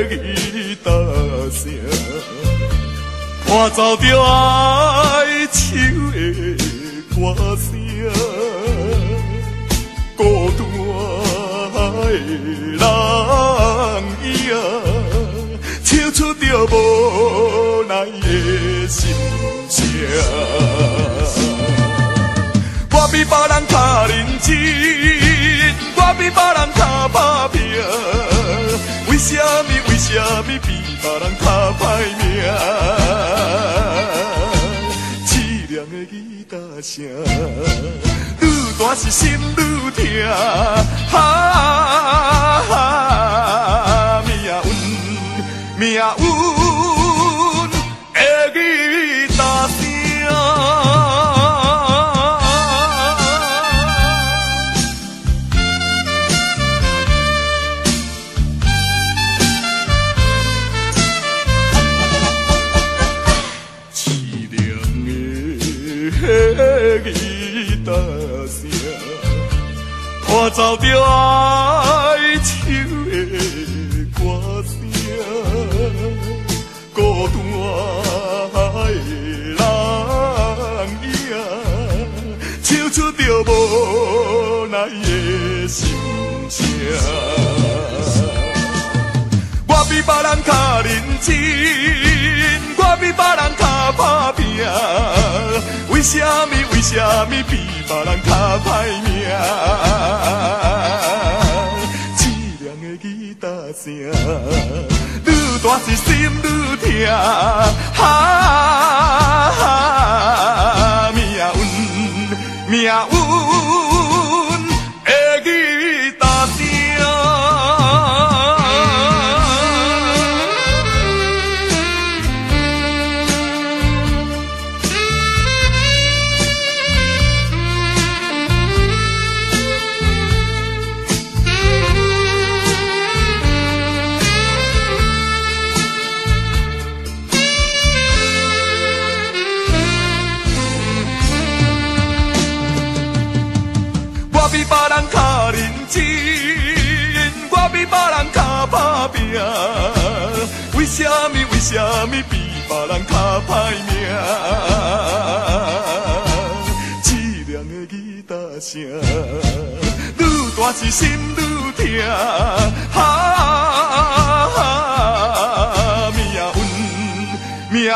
吉他声，伴奏着哀愁的歌声，孤单的人影，唱出着无奈的心声。我比别人较认真，我比别人较打拼，为什么比别人较歹命？凄凉的吉他声，愈大是心愈痛。命运的吉他声。吉他声，伴奏着哀愁的歌声，孤单的人影，唱出着无奈的心声。我比别人较认真，我比别人较打拼，为什么比别人较歹命？凄凉的吉他声，愈大是心愈痛。命运的吉他声。我比别人较认真，我比别人较打拼，为什么比别人较歹命？凄凉的吉他声，愈大是心愈痛。命运